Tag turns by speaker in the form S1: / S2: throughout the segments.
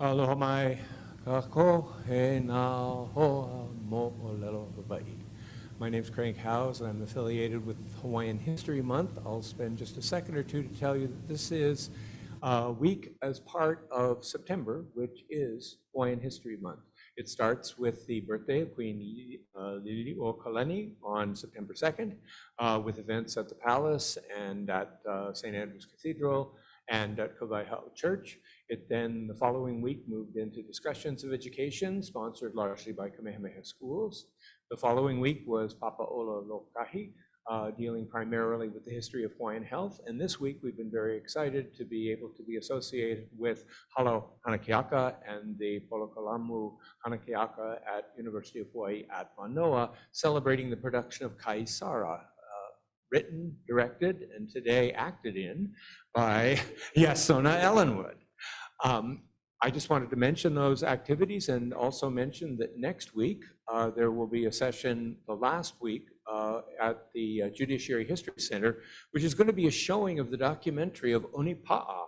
S1: Aloha mai, kako he na hoa mo o lelo Hawaiʻi. My name is Craig Howes, and I'm affiliated with Hawaiian History Month. I'll spend just a second or two to tell you that this is a week as part of September, which is Hawaiian History Month. It starts with the birthday of Queen Liliuokalani on September 2nd, with events at the Palace and at St. Andrew's Cathedral and at Kawaihao Church. It then, the following week, moved into discussions of education, sponsored largely by Kamehameha Schools. The following week was Papa Ola Lokahi, dealing primarily with the history of Hawaiian health. And this week, we've been very excited to be able to be associated with Halo Hanakeaka and the Polokalamu Hanakeaka at University of Hawaii at Manoa, celebrating the production of Kaisara, written, directed, and today acted in by Yasona Ellenwood. I just wanted to mention those activities and also mention that next week there will be a session the last week at the Judiciary History Center, which is going to be a showing of the documentary of Onipa'a,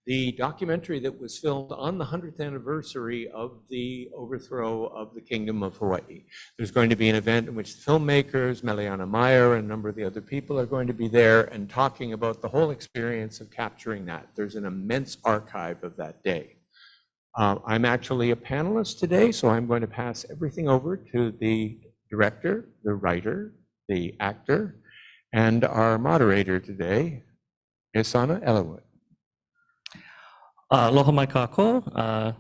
S1: the documentary that was filmed on the 100th anniversary of the overthrow of the Kingdom of Hawaii. There's going to be an event in which the filmmakers, Meliana Meyer, and a number of the other people are going to be there and talking about the whole experience of capturing that. There's an immense archive of that day. I'm actually a panelist today, so I'm going to pass everything over to the director, the writer, the actor, and our moderator today, Isana Ellenwood.
S2: Aloha mai kako.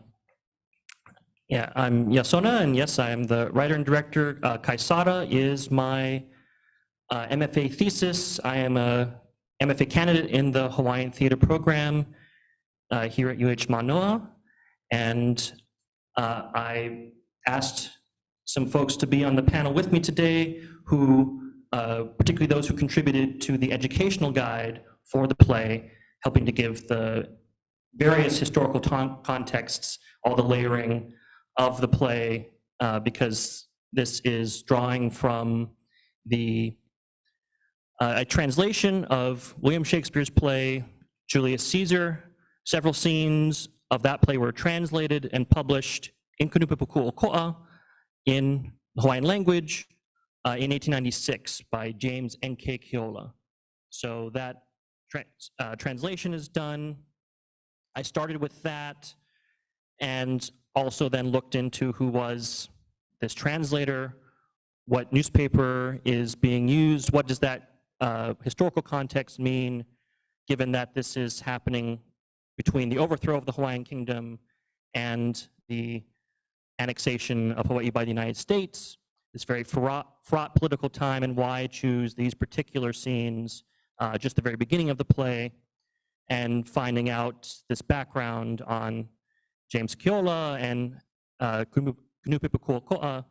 S2: Yeah, I'm Yasona, and yes, I am the writer and director. Kaisara is my MFA thesis. I am a MFA candidate in the Hawaiian Theater program here at UH Manoa, and I asked some folks to be on the panel with me today who, particularly those who contributed to the educational guide for the play, helping to give the various historical contexts, all the layering of the play, because this is drawing from the a translation of William Shakespeare's play, Julius Caesar. Several scenes of that play were translated and published in Kunupipuku'oko'a in the Hawaiian language in 1896 by James N.K. Keola. So that translation is done. I started with that and also then looked into who was this translator, what newspaper is being used, what does that historical context mean, given that this is happening between the overthrow of the Hawaiian kingdom and the annexation of Hawaii by the United States, this very fraught political time, and why choose these particular scenes, just the very beginning of the play, and finding out this background on James Keola and Kunupipuku'oko'a,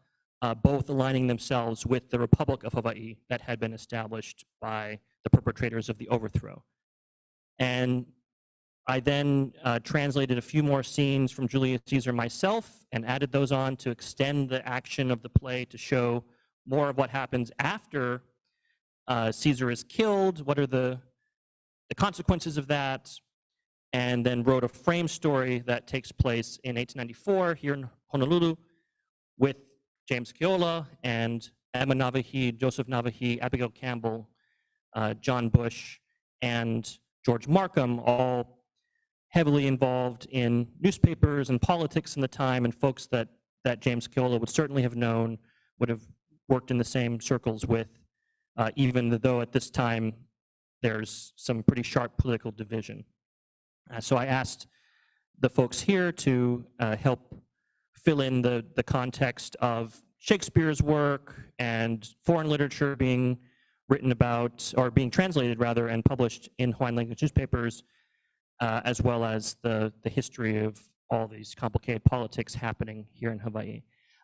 S2: both aligning themselves with the Republic of Hawaii that had been established by the perpetrators of the overthrow. And I then translated a few more scenes from Julius Caesar myself and added those on to extend the action of the play to show more of what happens after Caesar is killed, what are the consequences of that, and then wrote a frame story that takes place in 1894 here in Honolulu with James Keola and Emma Navahi, Joseph Navahi, Abigail Campbell, John Bush, and George Markham, all heavily involved in newspapers and politics in the time, and folks that James Keola would certainly have known, would have worked in the same circles with, even though at this time there's some pretty sharp political division. So I asked the folks here to help fill in the context of Shakespeare's work and foreign literature being written about, or being translated rather, and published in Hawaiian language newspapers, as well as the history of all these complicated politics happening here in Hawaii.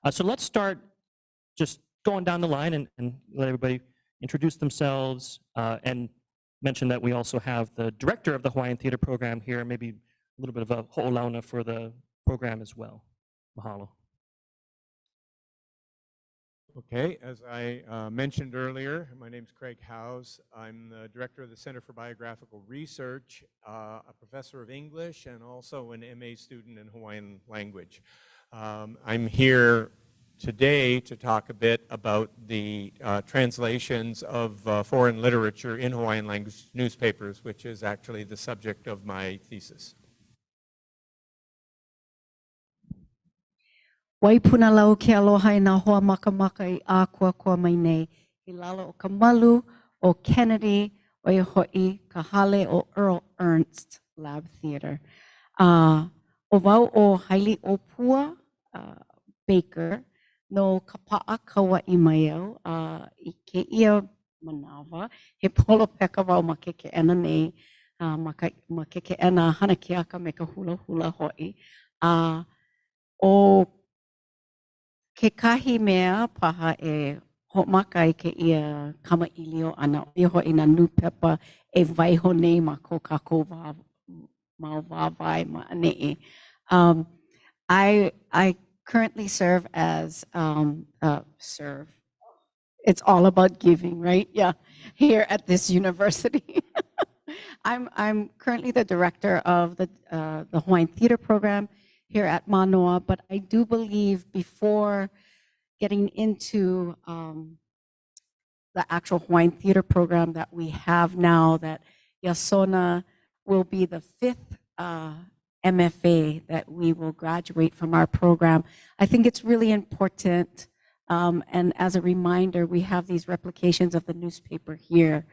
S2: So let's start just going down the line and let everybody introduce themselves, and mention that we also have the director of the Hawaiian Theater program here, maybe a little bit of a ho'olauna for the program as well. Mahalo.
S1: Okay, as I mentioned earlier, my name is Craig Howes. I'm the director of the Center for Biographical Research, a professor of English, and also an MA student in Hawaiian language. I'm here today to talk a bit about the translations of foreign literature in Hawaiian language newspapers, which is actually the subject of my thesis.
S3: Waipuna lau ke aloha I nā hoa makamaka I ākua mai nei. I lalo o Kamalu, o Kennedy, o Hawaiʻi, ka hale o Earl Ernst Lab Theater. O wau o Haile Opua Baker, no ka pa'a Kauaʻi mai au, I ke ia manawa, he polo peka wau ma ke ena nei, ma ke ena hana keaka me ka hula hula hoi. O ke kahi mea paha e ho'omaka I ke ia kamaʻilio ana o ia hoʻi nā new pepa e waiho nei ma ko kākou ma wāwae ma aneʻi. I currently serve as it's all about giving, right? Yeah, here at this university. I'm currently the director of the Hawaiian Theater Program here at Manoa, but I do believe before getting into the actual Hawaiian Theater Program that we have now, that Yasona will be the 5th MFA that we will graduate from our program. I think it's really important, and as a reminder, we have these replications of the newspaper here.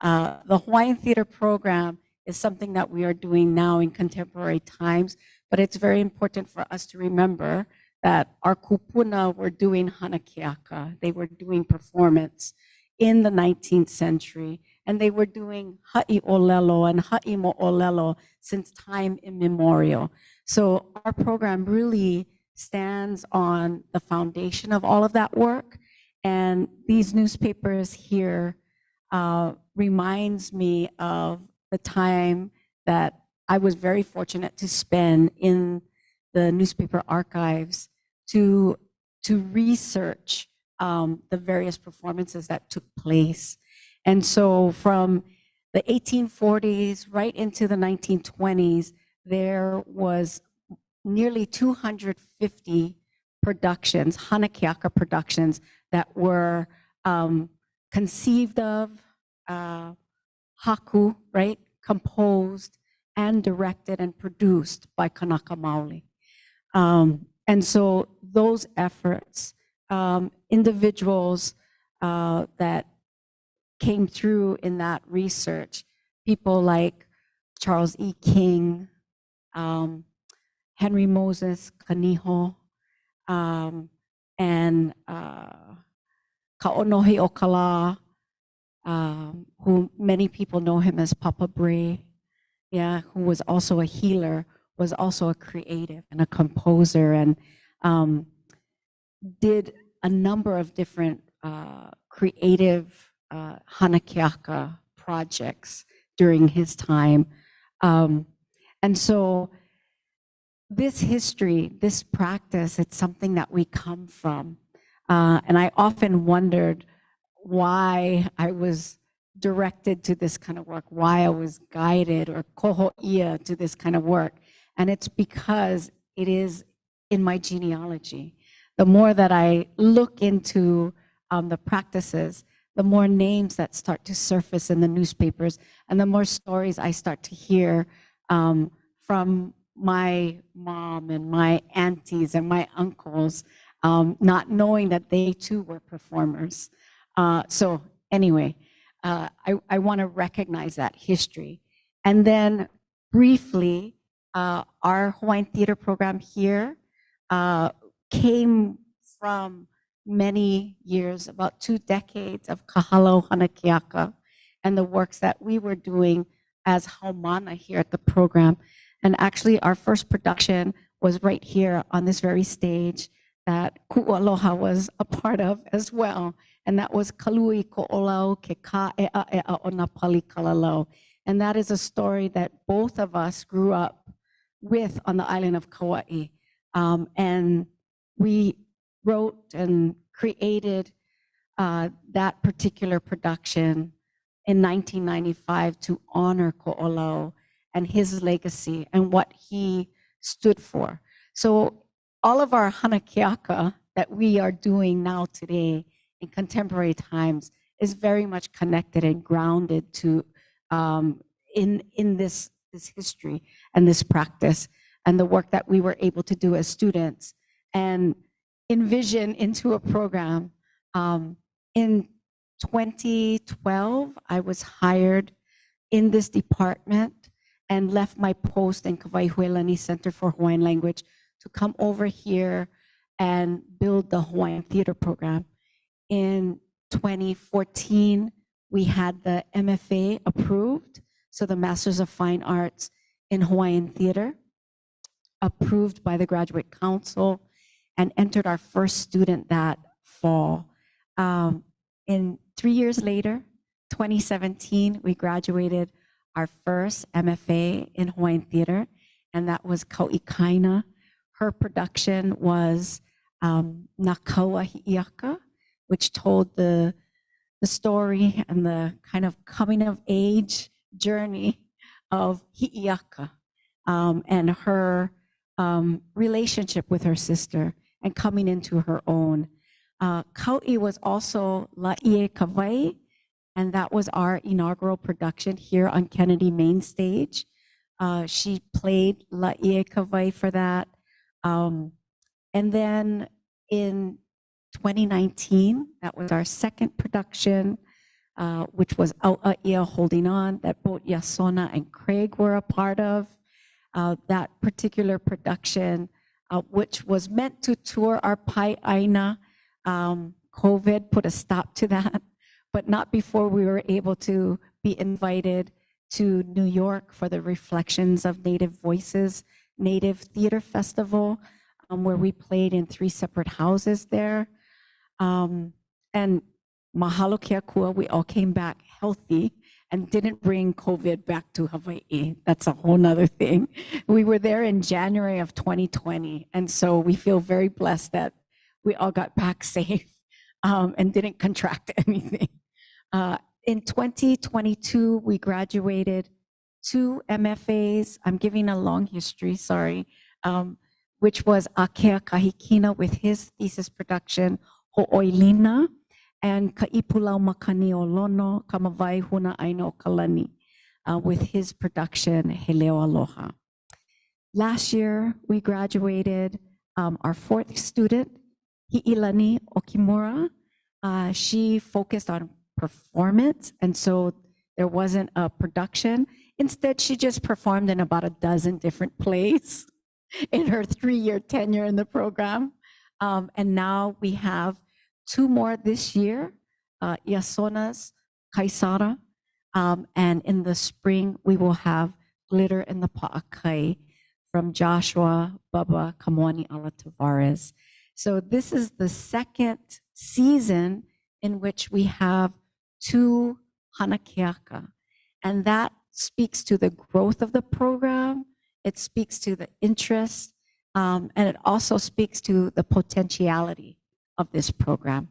S3: The Hawaiian Theater Program is something that we are doing now in contemporary times, but it's very important for us to remember that our kupuna were doing hana keaka. They were doing performance in the 19th century, and they were doing ha'i olelo and ha'i mo'olelo since time immemorial. So our program really stands on the foundation of all of that work, and these newspapers here reminds me of the time that I was very fortunate to spend in the newspaper archives to research the various performances that took place. And so from the 1840s right into the 1920s, there was nearly 250 productions, hana keaka productions, that were conceived of, haku, right, composed and directed and produced by Kanaka Maoli. And so those efforts, individuals that came through in that research, people like Charles E. King, Henry Moses Kaniho, and Kaonohi Okala, who many people know him as Papa Bray, yeah, who was also a healer, was also a creative and a composer, and did a number of different creative hana keaka projects during his time. And so this history, this practice, it's something that we come from. And I often wondered why I was directed to this kind of work, why I was guided or koho'ia to this kind of work. And it's because it is in my genealogy. The more that I look into the practices, the more names that start to surface in the newspapers, and the more stories I start to hear from my mom and my aunties and my uncles, not knowing that they too were performers. So anyway, I want to recognize that history. And then briefly, our Hawaiian Theater Program here came from many years, about 2 decades of kahalo hana keaka and the works that we were doing as haumana here at the program. And actually our first production was right here on this very stage that Ku'aloha was a part of as well. And that was Kalui Ko'olau Ke Ka Ea Ea o Nā Pali Kalalau. And that is a story that both of us grew up with on the island of Kauai. And we wrote and created that particular production in 1995 to honor Ko'olau and his legacy and what he stood for. So all of our hanakeaka that we are doing now today in contemporary times is very much connected and grounded to in this history and this practice and the work that we were able to do as students and envision into a program. In 2012, I was hired in this department and left my post in Kawaihuelani Center for Hawaiian Language to come over here and build the Hawaiian theater program. In 2014, we had the MFA approved, so the Masters of Fine Arts in Hawaiian Theater, approved by the Graduate Council, and entered our first student that fall. In 3 years later, 2017, we graduated our first MFA in Hawaiian Theater, and that was Kauikaina. Her production was Nakaua Hi'iaka, which told the story and the kind of coming of age journey of Hi'iaka and her relationship with her sister and coming into her own. Kau'i was also Laie Kawai, and that was our inaugural production here on Kennedy Main Stage. She played Laie Kawai for that. And then in 2019, that was our second production, which was Au'aia Holding On, that both Yasona and Craig were a part of. That particular production, which was meant to tour our Pai Aina. COVID put a stop to that, but not before we were able to be invited to New York for the Reflections of Native Voices Native Theater Festival, where we played in 3 separate houses there. And mahalo ke akua, we all came back healthy and didn't bring COVID back to Hawaii. That's a whole nother thing. We were there in January of 2020, and so we feel very blessed that we all got back safe and didn't contract anything. In 2022, we graduated 2 MFAs. I'm giving a long history, sorry, which was Akea Kahikina with his thesis production, Ho'oilina, and Ka'ipulau Makani o Lono, Kamawai Huna Aino Kalani, with his production, Heleo Aloha. Last year, we graduated our 4th student, Hi'ilani Okimura. She focused on performance, and so there wasn't a production. Instead, she just performed in about a dozen different plays in her 3-year tenure in the program. And now we have 2 more this year, Yasona's Kaisara, and in the spring, we will have Glitter in the Pa'akai from Joshua Baba Kamwani Ala Tavares. So this is the 2nd season in which we have 2 hanakeaka, and that speaks to the growth of the program. It speaks to the interest, and it also speaks to the potentiality of this program.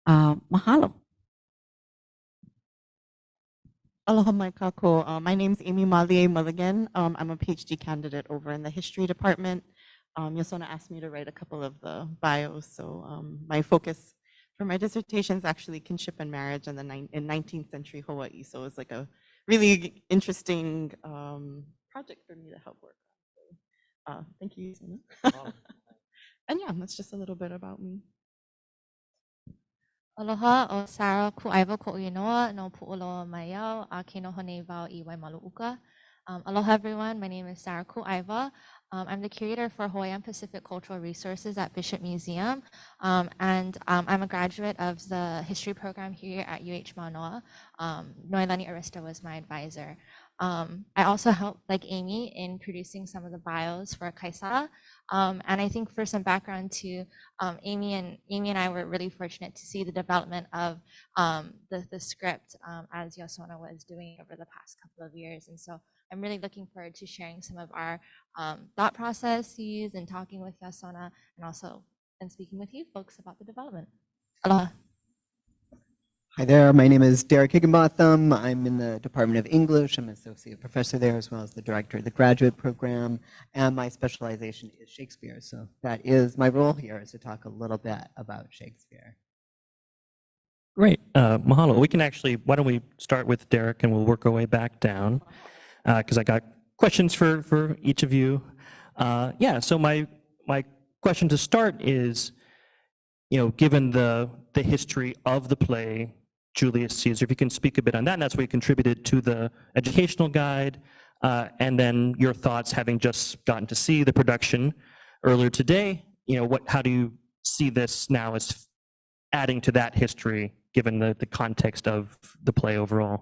S3: Mahalo.
S4: Aloha mai kākou. My name is Amy Malie Mulligan. I'm a PhD candidate over in the history department. Yasona asked me to write a couple of the bios, so my focus for my dissertation is actually kinship and marriage in 19th century Hawaii. So it's like a really interesting project for me to help work on. So, thank you, Yasona. Wow. And yeah, that's just a little bit about me.
S5: Aloha, o Sarah Ku'aiwa Ko'uinoa, no Pu'uloa Maiau, a Kino Hone Vau I Waimalu'uka. Aloha everyone, my name is Sarah Ku'aiwa. I'm the curator for Hawaiian Pacific Cultural Resources at Bishop Museum, and I'm a graduate of the history program here at UH Manoa. Noelani Arista was my advisor. I also helped, like Amy, in producing some of the bios for Kaisara. And I think for some background to Amy and I were really fortunate to see the development of the script as Yasona was doing over the past couple of years. And so I'm really looking forward to sharing some of our thought processes and talking with Yasona and also speaking with you folks about the development. Aloha.
S6: Hi there, my name is Derek Higginbotham. I'm in the Department of English. I'm an associate professor there as well as the director of the graduate program. And my specialization is Shakespeare. So that is my role here, is to talk a little bit about Shakespeare.
S2: Great, mahalo. We can actually, why don't we start with Derek and we'll work our way back down, because I got questions for each of you. Yeah, so my question to start is, given the history of the play, Julius Caesar, if you can speak a bit on that, and that's what you contributed to the educational guide, and then your thoughts, having just gotten to see the production earlier today, how do you see this now as adding to that history, given the context of the play overall?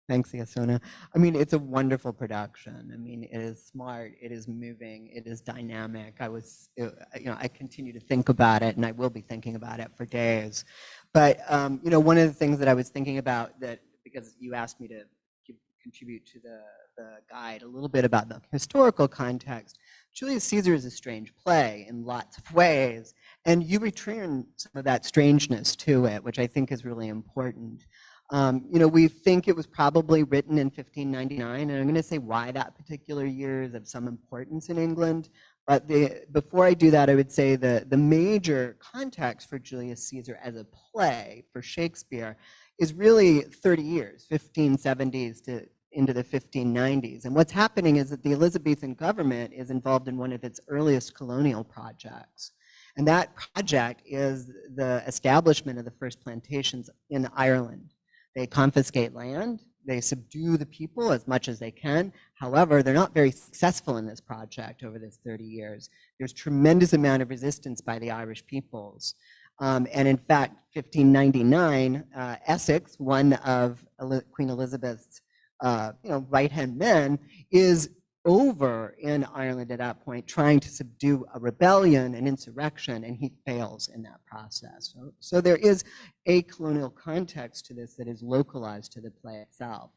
S6: Thanks, Yasona. I mean, it's a wonderful production. I mean, it is smart, it is moving, it is dynamic. I continue to think about it, and I will be thinking about it for days. But, one of the things that I was thinking about, that because you asked me to contribute to the guide a little bit about the historical context, Julius Caesar is a strange play in lots of ways, and you return some of that strangeness to it, which I think is really important. We think it was probably written in 1599, and I'm going to say why that particular year is of some importance in England. But before I do that, I would say the major context for Julius Caesar as a play for Shakespeare is really 30 years, 1570s into the 1590s. And what's happening is that the Elizabethan government is involved in one of its earliest colonial projects. And that project is the establishment of the first plantations in Ireland. They confiscate land, they subdue the people as much as they can. However, they're not very successful in this project over this 30 years. There's tremendous amount of resistance by the Irish peoples. And in fact, 1599, Essex, one of Queen Elizabeth's right-hand men, is over in Ireland at that point, trying to subdue a rebellion, an insurrection, and he fails in that process. So there is a colonial context to this that is localized to the play itself.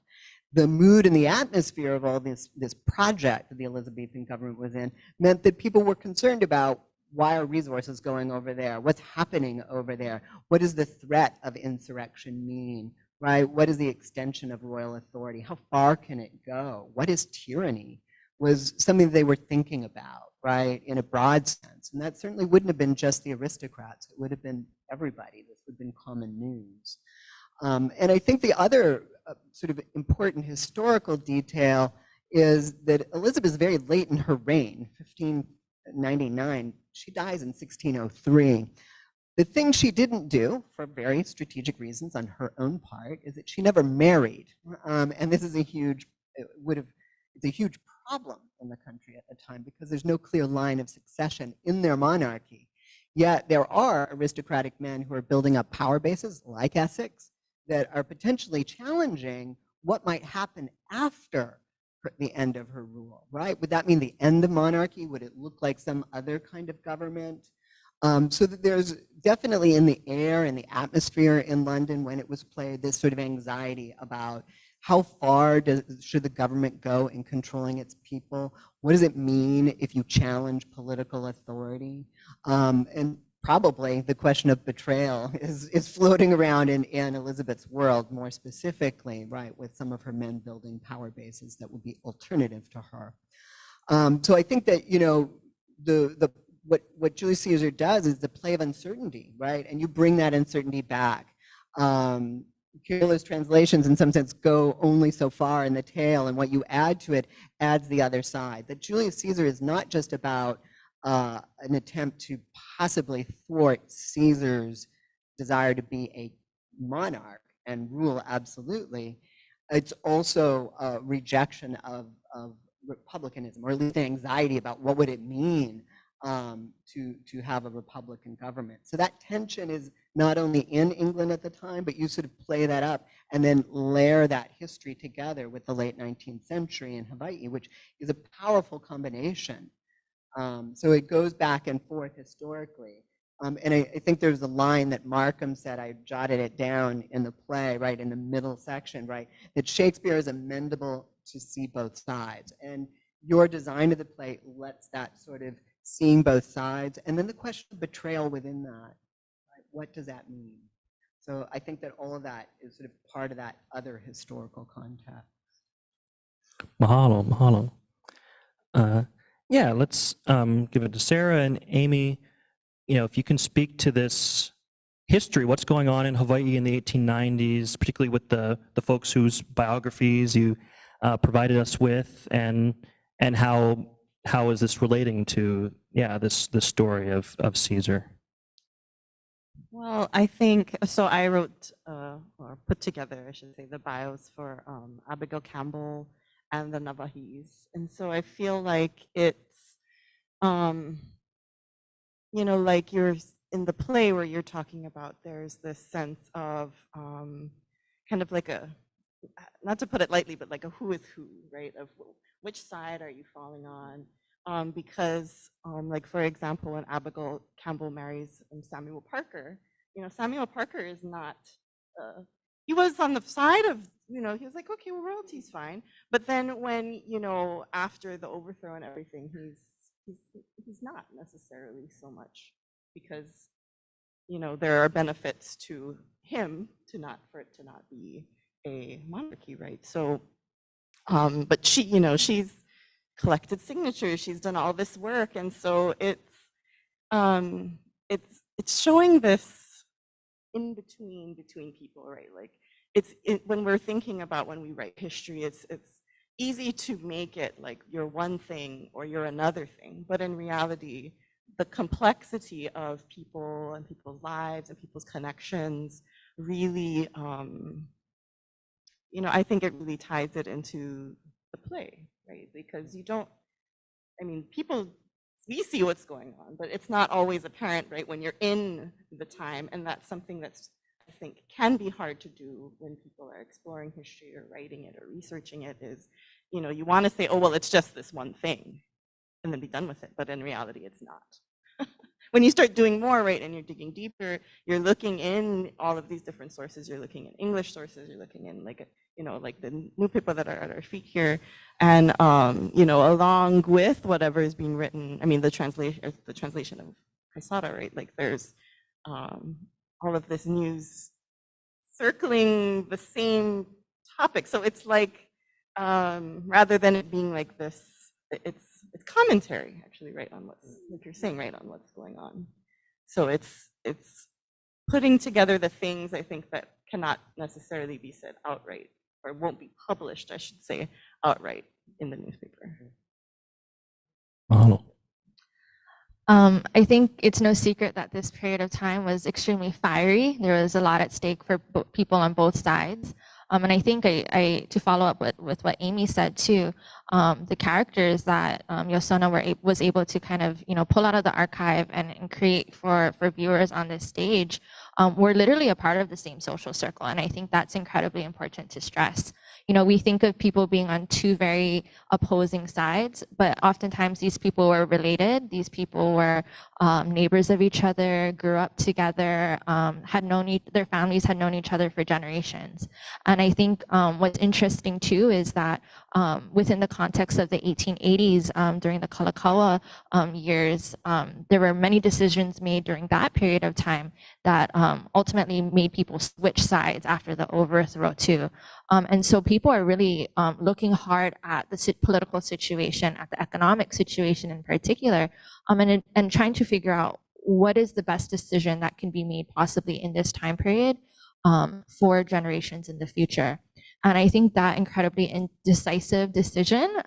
S6: The mood and the atmosphere of all this project that the Elizabethan government was in meant that people were concerned about, why are resources going over there? What's happening over there? What does the threat of insurrection mean? Right? What is the extension of royal authority? How far can it go? What is tyranny? Was something they were thinking about, right, in a broad sense. And that certainly wouldn't have been just the aristocrats. It would have been everybody. This would have been common news. And I think the other sort of important historical detail is that Elizabeth is very late in her reign, 1599. She dies in 1603. The thing she didn't do, for very strategic reasons on her own part, is that she never married. And this is it's a huge problem in the country at the time, because there's no clear line of succession in their monarchy. Yet there are aristocratic men who are building up power bases, like Essex, that are potentially challenging what might happen after the end of her rule, right? Would that mean the end of monarchy? Would it look like some other kind of government? So that there's definitely in the air and the atmosphere in London when it was played, this sort of anxiety about how far should the government go in controlling its people? What does it mean if you challenge political authority? And probably the question of betrayal is floating around in Elizabeth's world more specifically, right, with some of her men building power bases that would be alternative to her. So I think that, what Julius Caesar does is the play of uncertainty, right? And you bring that uncertainty back. Careless translations, in some sense, go only so far in the tale, and what you add to it adds the other side. That Julius Caesar is not just about an attempt to possibly thwart Caesar's desire to be a monarch and rule absolutely. It's also a rejection of republicanism, or at least anxiety about what would it mean to have a Republican government. So that tension is not only in England at the time, but you sort of play that up and then layer that history together with the late 19th century in Hawaiʻi, which is a powerful combination. So it goes back and forth historically. And I think there's a line that Markham said, I jotted it down in the play, right, in the middle section, right, that Shakespeare is amendable to see both sides. And your design of the play lets that sort of seeing both sides. And then the question of betrayal within that. Right? what does that mean? So I think that all of that is sort of part of that other historical context.
S2: Mahalo, mahalo. Yeah, let's give it to Sarah and Amy. You know, if you can speak to this history, what's going on in Hawaii in the 1890s, particularly with the folks whose biographies you provided us with, and how is this relating to this story of Caesar?
S4: Well, I think, so I wrote, or put together, I should say, the bios for Abigail Campbell and the Navajis. And so I feel like it's, you know, like you're in the play where you're talking about, there's this sense of kind of like a, not to put it lightly, but like a who is who, right? Of which side are you falling on? Because like, for example, when Abigail Campbell marries Samuel Parker, you know, Samuel Parker is not, he was on the side of, you know, he was like, okay, well, royalty's fine. But then when, you know, after the overthrow and everything, he's not necessarily so much, because, you know, there are benefits to him for it to not be a monarchy, right? So, but she, you know, she's collected signatures, she's done all this work, and so it's showing this in between people, right? Like when we're thinking about when we write history, it's easy to make it like you're one thing or you're another thing, but in reality, the complexity of people and people's lives and people's connections really, you know, I think it really ties it into the play, right? Because you don't, I mean, we see what's going on, but it's not always apparent, right, when you're in the time. And that's something that's, I think, can be hard to do when people are exploring history or writing it or researching it, is, you know, you want to say, oh, well, it's just this one thing, and then be done with it. But in reality, it's not. When you start doing more, right, and you're digging deeper, you're looking in all of these different sources. You're looking in English sources. You're looking in, like, you know, like the new people that are at our feet here, and you know, along with whatever is being written. I mean, the translation of Kaisara, right? Like, there's all of this news circling the same topic. So it's like, rather than it being like this, it's commentary, actually, right, on what's, like you're saying, right, on what's going on. So it's putting together the things, I think, that cannot necessarily be said outright, or won't be published, I should say, outright in the newspaper.
S5: I think it's no secret that this period of time was extremely fiery. There was a lot at stake for people on both sides. And I think to follow up with what Amy said too, the characters that Yosona was able to kind of, you know, pull out of the archive and create for viewers on this stage were literally a part of the same social circle. And I think that's incredibly important to stress. You know, we think of people being on two very opposing sides, but oftentimes these people were related. These people were neighbors of each other, grew up together, their families had known each other for generations. And I think what's interesting too is that within the context of the 1880s, during the Kalakaua years, there were many decisions made during that period of time that ultimately made people switch sides after the overthrow too. And so people are really looking hard at the political situation, at the economic situation in particular, and trying to figure out what is the best decision that can be made possibly in this time period for generations in the future. And I think that incredibly indecisive decision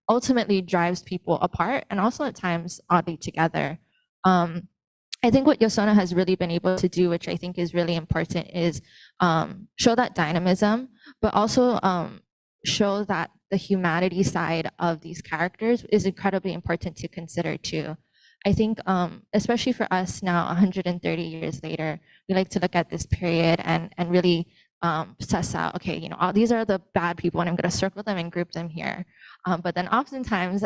S5: ultimately drives people apart, and also at times oddly together. I think what Yosona has really been able to do, which I think is really important, is show that dynamism, but also show that the humanity side of these characters is incredibly important to consider too. I think, especially for us now, 130 years later, we like to look at this period and really suss out, okay, you know, these are the bad people, and I'm going to circle them and group them here. But then oftentimes,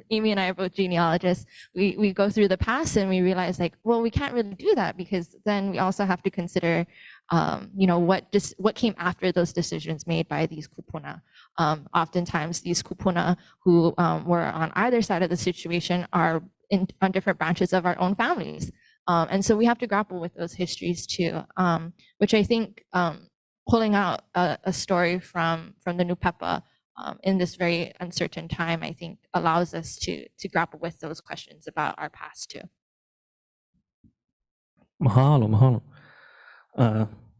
S5: Amy and I are both genealogists, we go through the past and we realize, like, well, we can't really do that, because then we also have to consider, you know, what came after those decisions made by these kupuna. Oftentimes, these kupuna who were on either side of the situation are on different branches of our own families. And so we have to grapple with those histories too, which I think pulling out a story from the Nupepa in this very uncertain time, I think allows us to grapple with those questions about our past too.
S2: Mahalo, mahalo.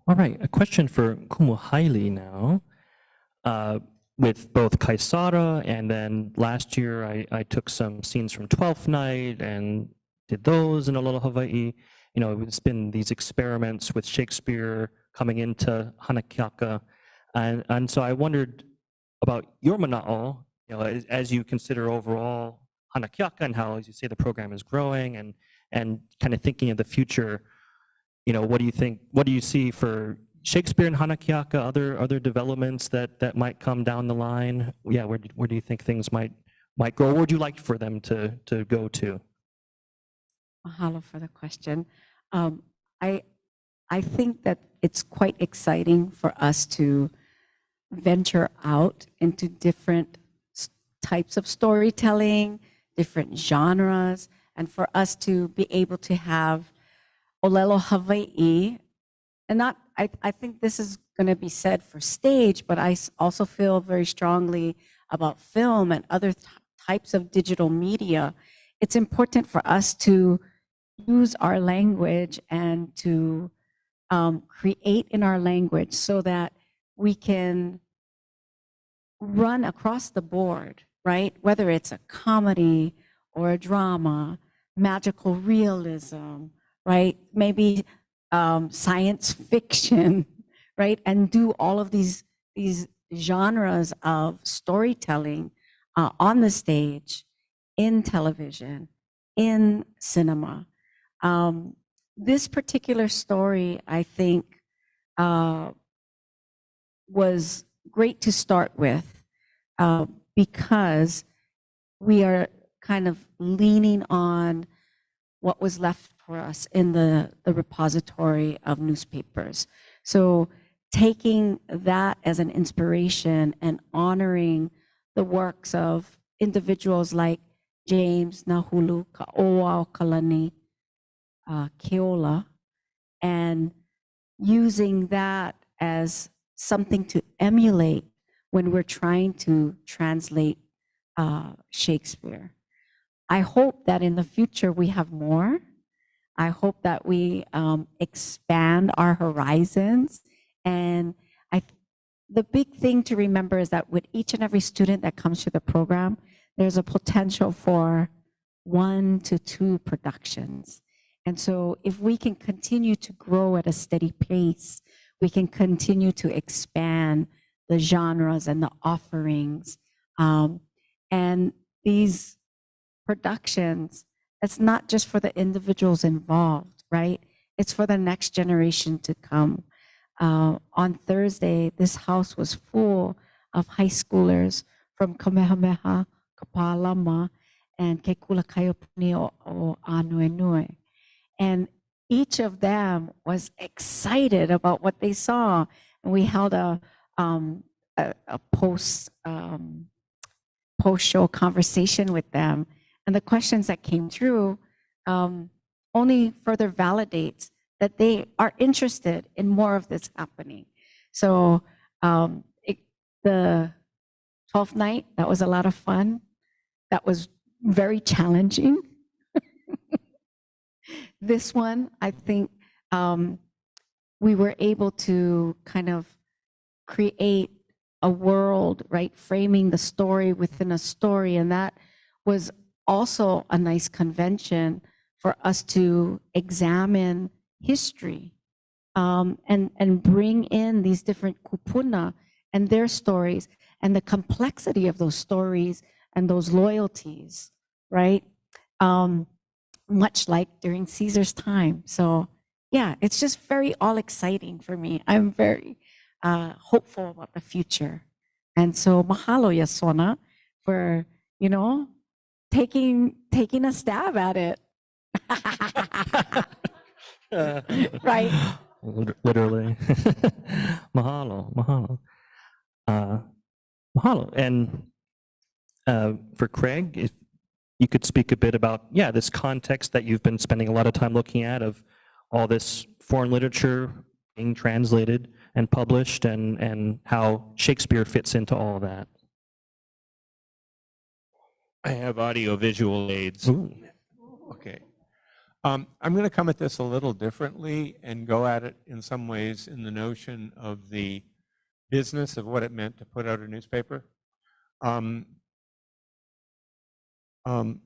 S2: All right, a question for Kumuhaili now. With both Kaisara and then last year I took some scenes from Twelfth Night and did those in Aloha Hawaiʻi. You know, it's been these experiments with Shakespeare coming into Hanakiaka. And so I wondered about your mana'o, you know, as you consider overall Hanakiaka and how, as you say, the program is growing and kind of thinking of the future, you know, what do you think, what do you see for Shakespeare and Hanakiaka, other developments that might come down the line? Yeah, where do you think things might go? Where would you like for them to go to?
S3: Mahalo for the question. I think that it's quite exciting for us to venture out into different types of storytelling, different genres, and for us to be able to have Olelo Hawaiʻi, and not, I think this is going to be said for stage, but I also feel very strongly about film and other types of digital media. It's important for us to use our language and to create in our language so that we can run across the board, right? Whether it's a comedy or a drama, magical realism, right? Maybe science fiction, right? And do all of these genres of storytelling on the stage, in television, in cinema. This particular story, I think, was great to start with because we are kind of leaning on what was left for us in the repository of newspapers. So taking that as an inspiration and honoring the works of individuals like James Nahulu Ka'oao Kalani Keola, and using that as something to emulate when we're trying to translate Shakespeare. I hope that in the future we have more. I hope that we expand our horizons. And the big thing to remember is that with each and every student that comes through the program, there's a potential for 1 to 2 productions. And so if we can continue to grow at a steady pace, we can continue to expand the genres and the offerings. And these productions, it's not just for the individuals involved, right? It's for the next generation to come. On Thursday, this house was full of high schoolers from Kamehameha, Kapalama, and Kekula Kaiopuni o Anuenue. And each of them was excited about what they saw. And we held a post-show conversation with them. And the questions that came through only further validates that they are interested in more of this happening. So the 12th night, that was a lot of fun. That was very challenging. This one, I think we were able to kind of create a world, right? Framing the story within a story. And that was also a nice convention for us to examine history and bring in these different kupuna and their stories and the complexity of those stories and those loyalties, right? Much like during Caesar's time. So yeah, it's just very all exciting for me. I'm very hopeful about the future. And so mahalo Yasona for, you know, taking a stab at it. Right.
S2: Literally. Mahalo, mahalo. Mahalo. And for Craig, if you could speak a bit about, yeah, this context that you've been spending a lot of time looking at of all this foreign literature being translated and published, and how Shakespeare fits into all of that.
S1: I have audio-visual aids.
S2: Ooh.
S1: Okay. I'm going to come at this a little differently and go at it in some ways in the notion of the business of what it meant to put out a newspaper.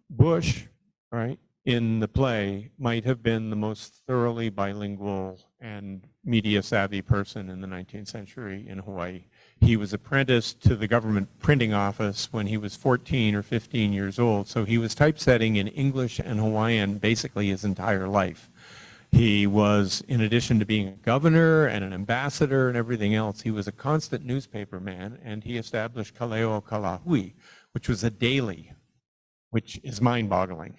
S1: Bush, right, in the play might have been the most thoroughly bilingual and media-savvy person in the 19th century in Hawaii. He was apprenticed to the government printing office when he was 14 or 15 years old, so he was typesetting in English and Hawaiian basically his entire life. He was, in addition to being a governor and an ambassador and everything else, he was a constant newspaper man, and he established Kaleo Kalahui, which was a daily, which is mind-boggling.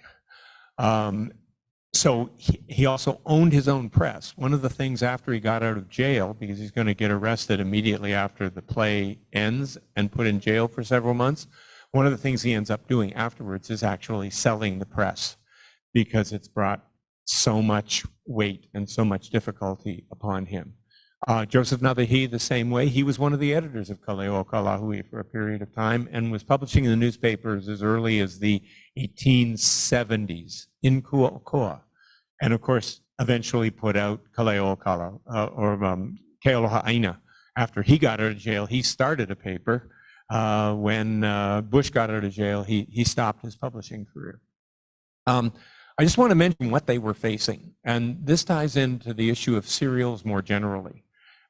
S1: So he also owned his own press. One of the things after he got out of jail, because he's going to get arrested immediately after the play ends and put in jail for several months, one of the things he ends up doing afterwards is actually selling the press, because it's brought so much weight and so much difficulty upon him. Joseph Navahi, the same way. He was one of the editors of Kaleo Kalahui for a period of time and was publishing in the newspapers as early as the 1870s in Kuo'okoa. And of course, eventually put out Kaleo Kala, Kealoha Aina. After he got out of jail, he started a paper. When Bush got out of jail, he stopped his publishing career. I just want to mention what they were facing. And this ties into the issue of serials more generally.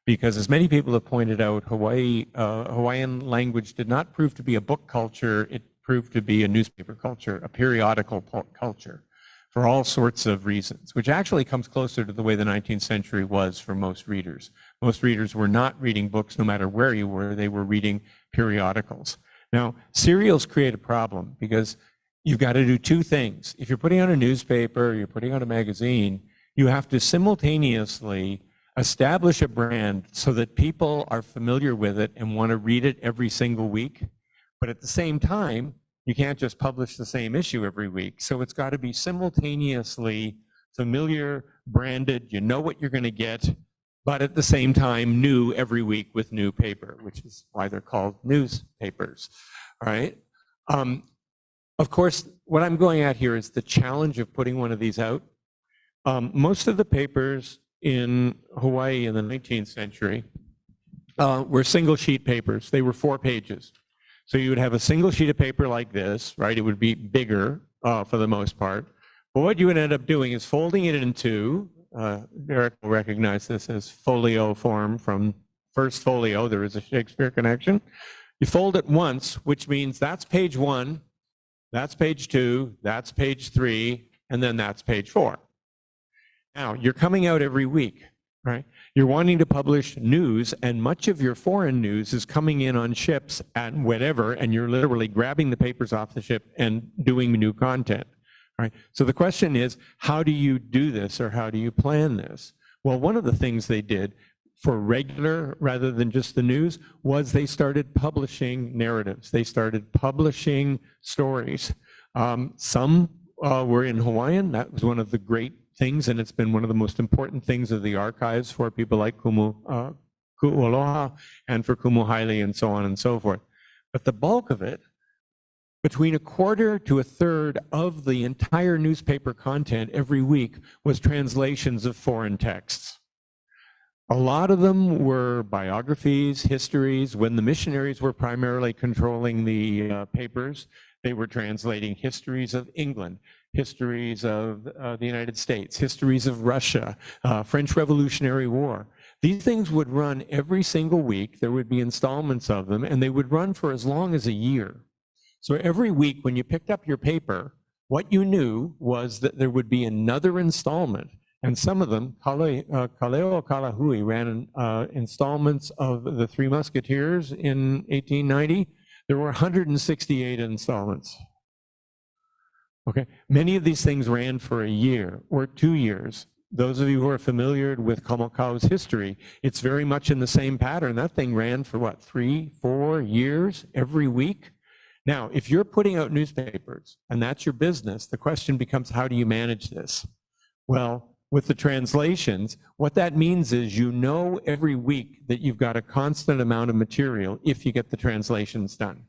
S1: Because as many people have pointed out, Hawaiian language did not prove to be a book culture, it proved to be a newspaper culture, a periodical culture, for all sorts of reasons, which actually comes closer to the way the 19th century was for most readers. Most readers were not reading books no matter where you were, they were reading periodicals. Now, serials create a problem because you've got to do two things. If you're putting out a newspaper, or you're putting out a magazine, you have to simultaneously establish a brand so that people are familiar with it and want to read it every single week. But at the same time, you can't just publish the same issue every week. So it's got to be simultaneously familiar, branded, you know what you're going to get, but at the same time, new every week with new paper, which is why they're called newspapers, all right? Of course, what I'm going at here is the challenge of putting one of these out. Most of the papers in Hawaii in the 19th century were single sheet papers. They were 4 pages. So you would have a single sheet of paper like this, right? It would be bigger for the most part. But what you would end up doing is folding it into, Derek will recognize this as folio form from first folio. There is a Shakespeare connection. You fold it once, which means that's page 1, that's page 2, that's page 3, and then that's page 4. Now, you're coming out every week, right? You're wanting to publish news, and much of your foreign news is coming in on ships and whatever, and you're literally grabbing the papers off the ship and doing new content, right? So the question is, how do you do this, or how do you plan this? Well, one of the things they did for regular, rather than just the news, was they started publishing narratives. They started publishing stories. Some were in Hawaiian. That was one of the great things, and it's been one of the most important things of the archives for people like Ku'ualoha and for Kumuhaili and so on and so forth. But the bulk of it, between a quarter to a third of the entire newspaper content every week, was translations of foreign texts. A lot of them were biographies, histories. When the missionaries were primarily controlling the papers, they were translating histories of England, histories of the United States, histories of Russia, French Revolutionary War. These things would run every single week. There would be installments of them, and they would run for as long as a year. So every week when you picked up your paper, what you knew was that there would be another installment. And some of them, Kaleo Kalahui ran installments of the Three Musketeers in 1890. There were 168 installments. Okay, many of these things ran for a year or 2 years. Those of you who are familiar with Kamakaau's history, it's very much in the same pattern. That thing ran for what, 3, 4 years every week? Now, if you're putting out newspapers and that's your business, the question becomes, how do you manage this? Well, with the translations, what that means is you know every week that you've got a constant amount of material if you get the translations done.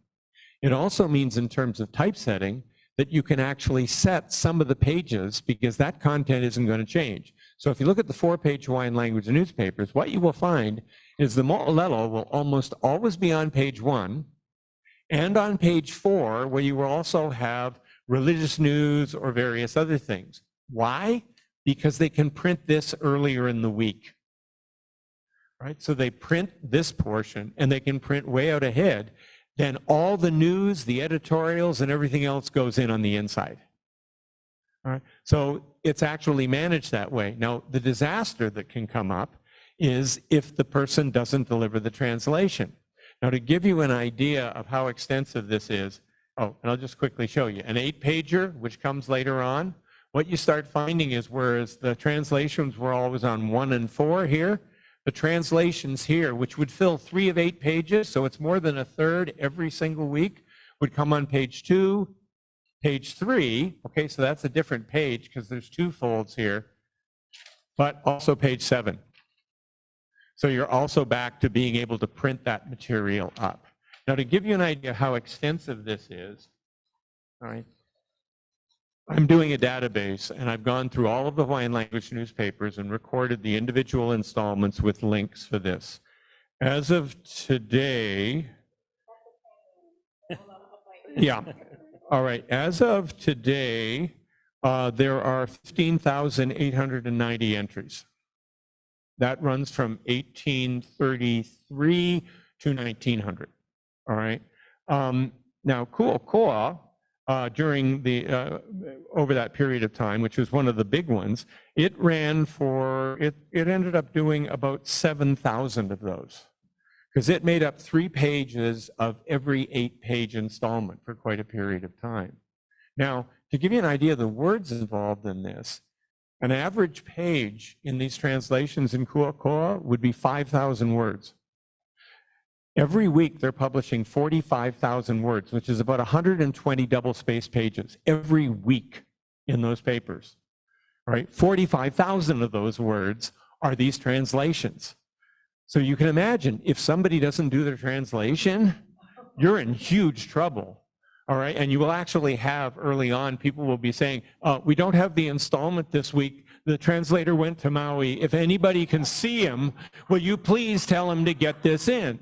S1: It also means in terms of typesetting that you can actually set some of the pages because that content isn't going to change. So if you look at the 4-page Hawaiian language newspapers, what you will find is the mo'olelo will almost always be on page 1 and on page 4, where you will also have religious news or various other things. Why? Because they can print this earlier in the week. Right? So they print this portion and they can print way out ahead. Then all the news, the editorials, and everything else goes in on the inside. All right? So it's actually managed that way. Now, the disaster that can come up is if the person doesn't deliver the translation. Now, to give you an idea of how extensive this is, and I'll just quickly show you. An 8-pager, which comes later on, what you start finding is whereas the translations were always on 1 and 4 here, the translations here, which would fill 3 of 8 pages, so it's more than a third every single week, would come on page 2, page 3. Okay, so that's a different page because there's 2 folds here, but also page 7. So you're also back to being able to print that material up. Now, to give you an idea how extensive this is, all right, I'm doing a database, and I've gone through all of the Hawaiian language newspapers and recorded the individual installments with links for this. As of today, yeah, all right, as of today, there are 15,890 entries. That runs from 1833 to 1900, all right? Now, Ku'okoa, during the over that period of time, which was one of the big ones, it ran for it ended up doing about 7,000 of those because it made up 3 pages of every 8-page installment for quite a period of time. Now, to give you an idea of the words involved in this, an average page in these translations in Ku'okoa would be 5,000 words. Every week, they're publishing 45,000 words, which is about 120 double-spaced pages every week in those papers, right? 45,000 of those words are these translations. So you can imagine if somebody doesn't do their translation, you're in huge trouble, all right? And you will actually have early on, people will be saying, we don't have the installment this week. The translator went to Maui. If anybody can see him, will you please tell him to get this in?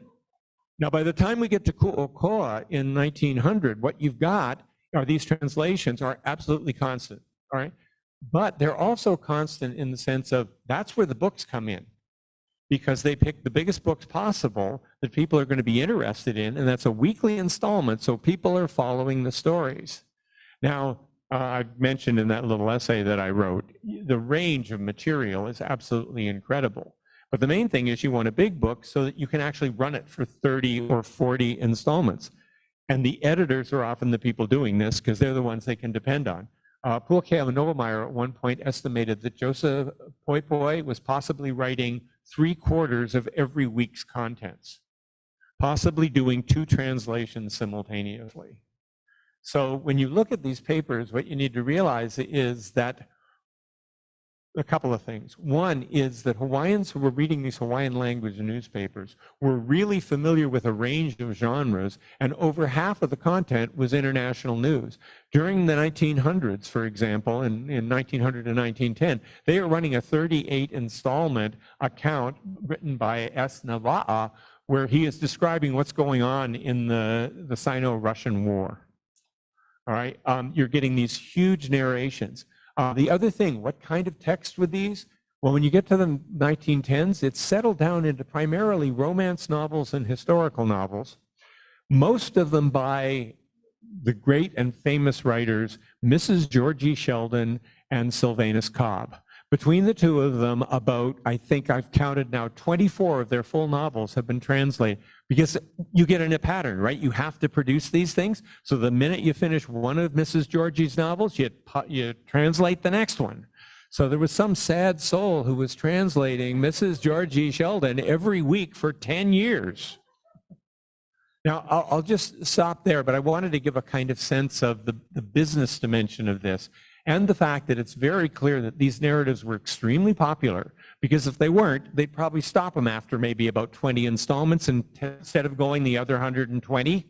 S1: Now, by the time we get to Ku'okoa in 1900, what you've got are these translations are absolutely constant, all right? But they're also constant in the sense of that's where the books come in because they pick the biggest books possible that people are going to be interested in, and that's a weekly installment, so people are following the stories. Now, I mentioned in that little essay that I wrote, the range of material is absolutely incredible. But the main thing is you want a big book so that you can actually run it for 30 or 40 installments. And the editors are often the people doing this because they're the ones they can depend on. Puakea Novomeyer at one point estimated that Joseph Poipoi was possibly writing 3/4 of every week's contents, possibly doing 2 translations simultaneously. So when you look at these papers, what you need to realize is that a couple of things. One is that Hawaiians who were reading these Hawaiian language newspapers were really familiar with a range of genres, and over half of the content was international news. During the 1900s, for example, in 1900 and 1910, they are running a 38 installment account written by S. Nava'a, where he is describing what's going on in the Sino-Russian War. All right, you're getting these huge narrations. The other thing, what kind of text were these? Well, when you get to the 1910s, it's settled down into primarily romance novels and historical novels, most of them by the great and famous writers, Mrs. Georgie Sheldon and Sylvanus Cobb. Between the two of them, about, I think I've counted now, 24 of their full novels have been translated because you get in a pattern, right? You have to produce these things. So the minute you finish one of Mrs. Georgie's novels, you translate the next one. So there was some sad soul who was translating Mrs. Georgie Sheldon every week for 10 years. Now, I'll just stop there, but I wanted to give a kind of sense of the business dimension of this and the fact that it's very clear that these narratives were extremely popular, because if they weren't, they'd probably stop them after maybe about 20 installments instead of going the other 120,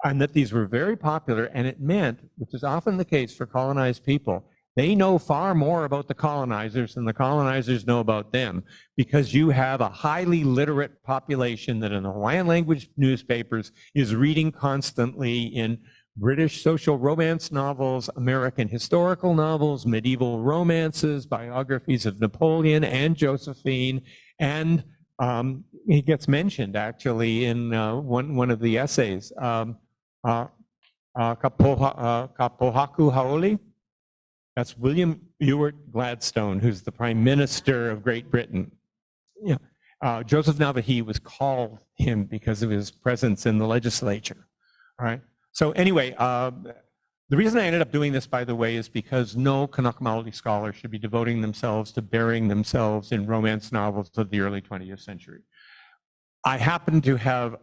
S1: and that these were very popular, and it meant, which is often the case for colonized people, they know far more about the colonizers than the colonizers know about them, because you have a highly literate population that in the Hawaiian language newspapers is reading constantly in British social romance novels, American historical novels, medieval romances, biographies of Napoleon and Josephine, and he gets mentioned actually in one of the essays, Kapohaku Haole. That's William Ewart Gladstone, who's the Prime Minister of Great Britain. Yeah. Joseph Navahi was called him because of his presence in the legislature. All right. So anyway, the reason I ended up doing this, by the way, is because no Kanaka Maoli scholar should be devoting themselves to burying themselves in romance novels of the early 20th century. I happen to have,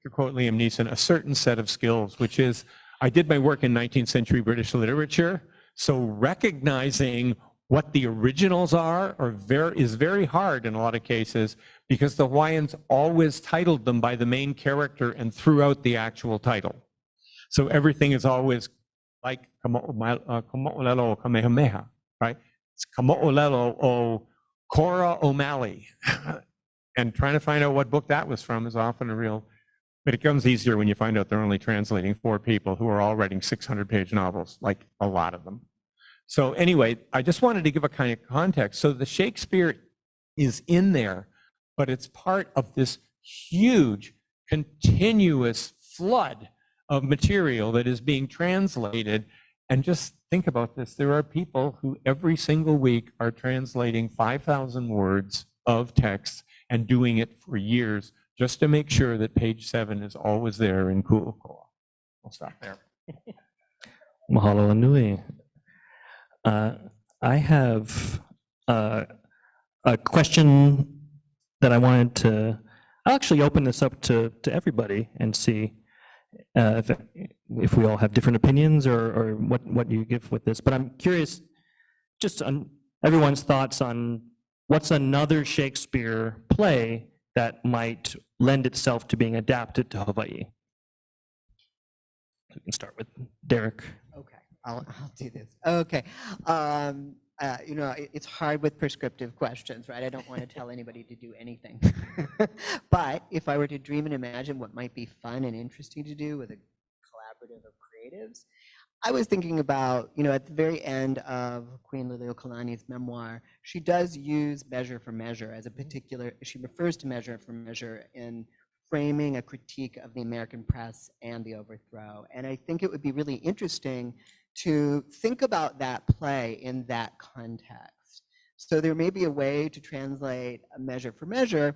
S1: to quote Liam Neeson, a certain set of skills, which is I did my work in 19th century British literature. So recognizing what the originals are is very hard in a lot of cases, because the Hawaiians always titled them by the main character and threw out the actual title. So everything is always like Kamo'olelo Kamehameha, right? It's Kamo'olelo o Cora O'Malley. And trying to find out what book that was from is often a real, but it becomes easier when you find out they're only translating 4 people who are all writing 600-page novels, like a lot of them. So anyway, I just wanted to give a kind of context. So the Shakespeare is in there, but it's part of this huge, continuous flood of material that is being translated. And just think about this. There are people who every single week are translating 5,000 words of text and doing it for years just to make sure that page 7 is always there in Ku'ukoa. I'll stop there.
S2: Mahalo nui. I have a question that I wanted to, I'll actually open this up to everybody and see if we all have different opinions or what you give with this. But I'm curious just on everyone's thoughts on what's another Shakespeare play that might lend itself to being adapted to Hawaii. We can start with Derek.
S6: Okay, I'll do this. Okay. You know, it's hard with prescriptive questions, right? I don't want to tell anybody to do anything. But if I were to dream and imagine what might be fun and interesting to do with a collaborative of creatives, I was thinking about, you know, at the very end of Queen Liliuokalani's memoir, she does use measure for measure as a particular, she refers to measure for measure in framing a critique of the American press and the overthrow. And I think it would be really interesting to think about that play in that context. So there may be a way to translate a measure for measure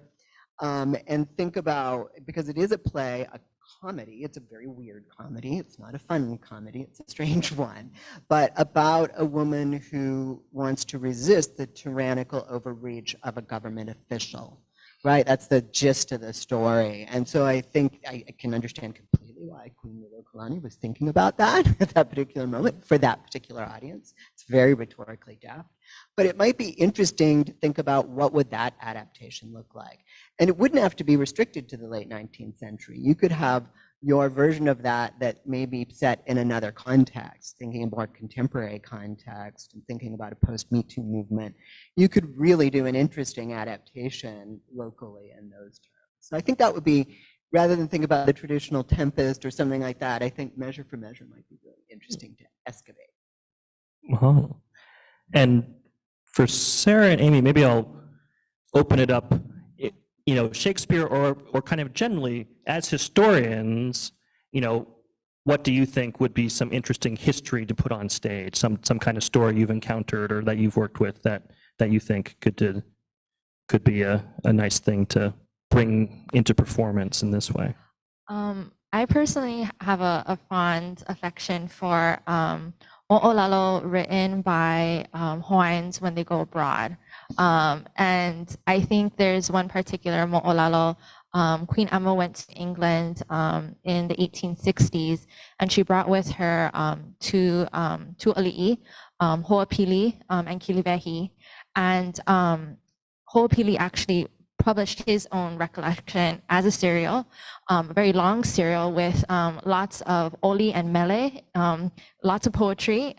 S6: and think about, because it is a play, a comedy, it's a very weird comedy, it's not a fun comedy, it's a strange one, but about a woman who wants to resist the tyrannical overreach of a government official. Right, that's the gist of the story. And so I think I can understand completely why Queen Liliuokalani was thinking about that at that particular moment for that particular audience. It's very rhetorically deft. But it might be interesting to think about what would that adaptation look like. And it wouldn't have to be restricted to the late 19th century. You could have your version of that that may be set in another context, thinking about contemporary context and thinking about a post-Me Too movement. You could really do an interesting adaptation locally in those terms. So I think that would be, rather than think about the traditional Tempest or something like that, I think measure for measure might be really interesting to excavate.
S2: Oh. And for Sarah and Amy, maybe I'll open it up. You know, Shakespeare or kind of generally as historians, you know, what do you think would be some interesting history to put on stage? Some kind of story you've encountered or that you've worked with that you think could be a nice thing to bring into performance in this way?
S5: I personally have a fond affection for O'olalo written by Hawaiians when they go abroad. And I think there's one particular Mo'olalo Queen Emma went to England in the 1860s, and she brought with her two ali'i, Ho'opili and Kiliwehi. And Ho'opili actually published his own recollection as a serial, a very long serial with lots of oli and mele, lots of poetry.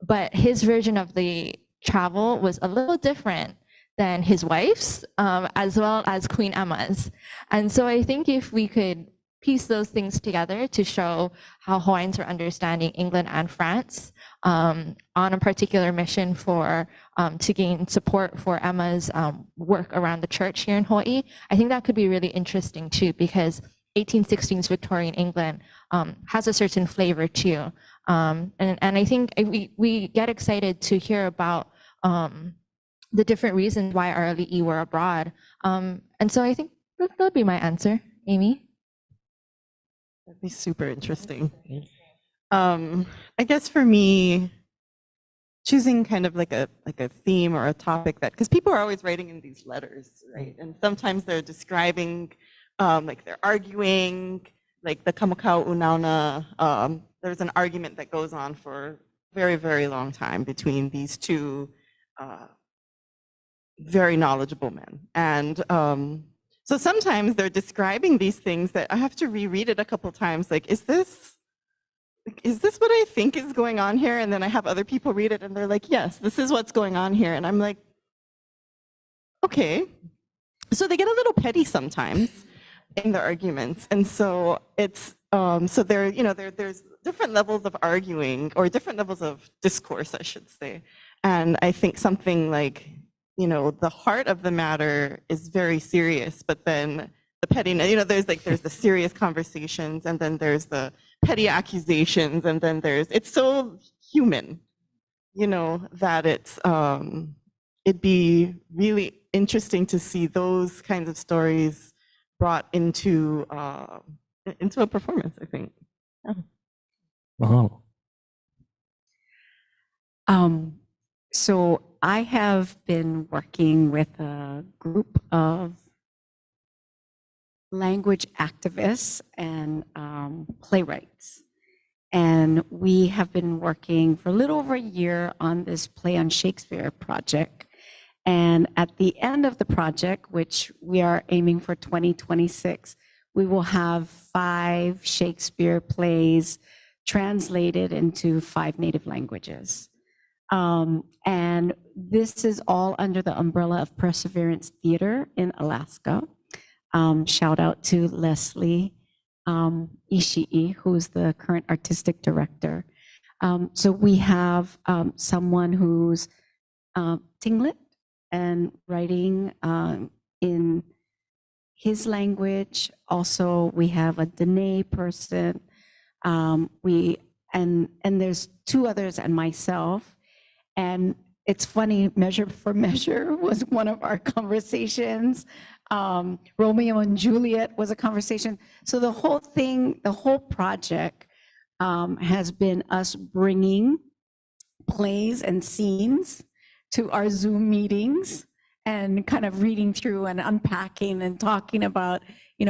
S5: But his version of the travel was a little different than his wife's, as well as Queen Emma's. And so I think if we could piece those things together to show how Hawaiians are understanding England and France on a particular mission for to gain support for Emma's work around the church here in Hawaii, I think that could be really interesting too, because 1816's Victorian England has a certain flavor too. And I think we get excited to hear about the different reasons why our ali'i were abroad. And so I think that would be my answer, Amy.
S4: That'd be super interesting. I guess for me, choosing kind of like a theme or a topic that, because people are always writing in these letters, right? And sometimes they're describing, like they're arguing, like the Kamakau Unauna. There's an argument that goes on for a very, very long time between these two very knowledgeable men. And so sometimes they're describing these things that I have to reread it a couple times. Like, is this what I think is going on here? And then I have other people read it and they're like, yes, this is what's going on here. And I'm like, okay. So they get a little petty sometimes in their arguments. And so it's, so there's different levels of arguing, or different levels of discourse, I should say. And I think something like, the heart of the matter is very serious, but then the pettiness, there's the serious conversations, and then there's the petty accusations, and then it's so human, that it'd be really interesting to see those kinds of stories brought into a performance, I think. Yeah.
S2: Wow.
S3: So I have been working with a group of language activists and playwrights. And we have been working for a little over a year on this play on Shakespeare project. And at the end of the project, which we are aiming for 2026, we will have 5 Shakespeare plays translated into 5 native languages. And this is all under the umbrella of Perseverance Theater in Alaska. Shout out to Leslie Ishii, who's the current artistic director. So we have someone who's Tinglet and writing in his language. Also, we have a Dene person. And there's 2 others and myself. And it's funny, Measure for Measure was one of our conversations. Romeo and Juliet was a conversation. So the whole thing, the whole project has been us bringing plays and scenes to our Zoom meetings and kind of reading through and unpacking and talking about,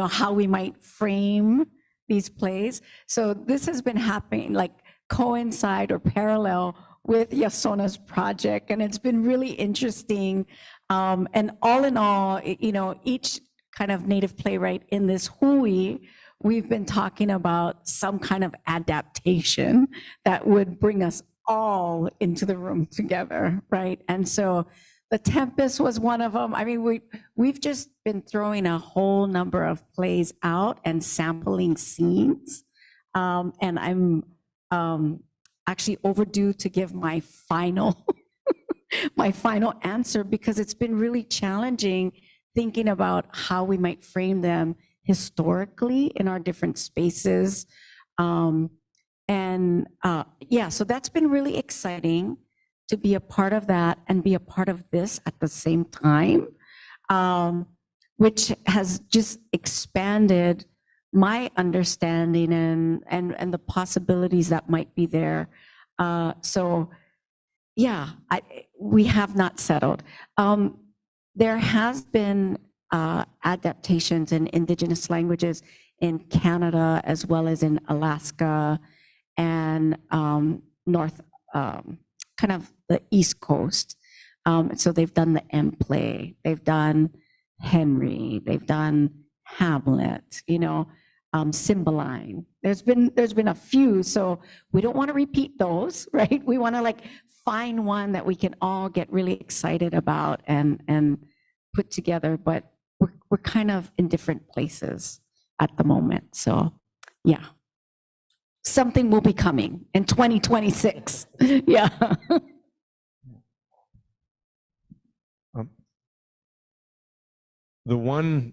S3: how we might frame these plays. So this has been happening, like coincide or parallel with Yasona's project, and it's been really interesting. And all in all, each kind of native playwright in this hui, we've been talking about some kind of adaptation that would bring us all into the room together, right? And so The Tempest was one of them. I mean, we've just been throwing a whole number of plays out and sampling scenes. And I'm actually overdue to give my final my final answer, because it's been really challenging thinking about how we might frame them historically in our different spaces. Yeah, so that's been really exciting to be a part of that and be a part of this at the same time, which has just expanded my understanding and the possibilities that might be there. So yeah, we have not settled. There has been adaptations in indigenous languages in Canada as well as in Alaska and north, kind of the East Coast. So they've done the M play, they've done Henry, they've done Hamlet, you know, Cymbeline. There's been a few, so we don't want to repeat those, right? We want to like find one that we can all get really excited about and put together, but we're kind of in different places at the moment. So yeah, something will be coming in 2026. Yeah.
S1: The one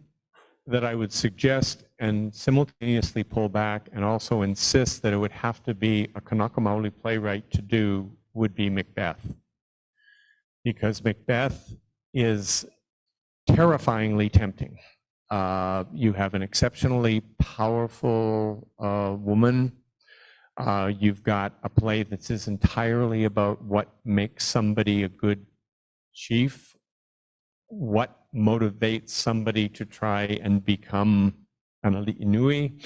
S1: that I would suggest and simultaneously pull back and also insist that it would have to be a Kanaka Maoli playwright to do would be Macbeth. Because Macbeth is terrifyingly tempting. You have an exceptionally powerful woman. You've got a play that is entirely about what makes somebody a good chief, what motivates somebody to try and become an ali'inui.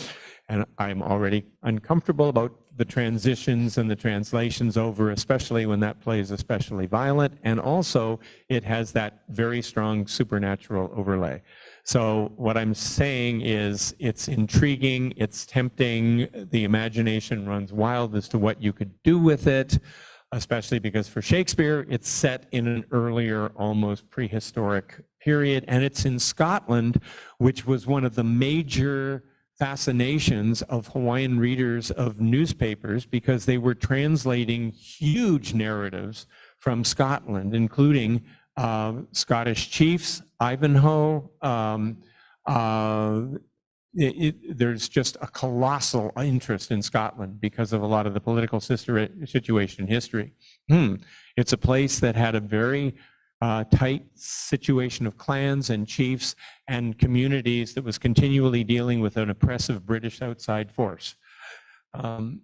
S1: And I'm already uncomfortable about the transitions and the translations over, especially when that play is especially violent. And also it has that very strong supernatural overlay. So what I'm saying is it's intriguing, it's tempting, the imagination runs wild as to what you could do with it, especially because for Shakespeare, it's set in an earlier, almost prehistoric period, and it's in Scotland, which was one of the major fascinations of Hawaiian readers of newspapers because they were translating huge narratives from Scotland, including Scottish chiefs, Ivanhoe. There's just a colossal interest in Scotland because of a lot of the political situation in history. It's a place that had a very tight situation of clans and chiefs and communities that was continually dealing with an oppressive British outside force. I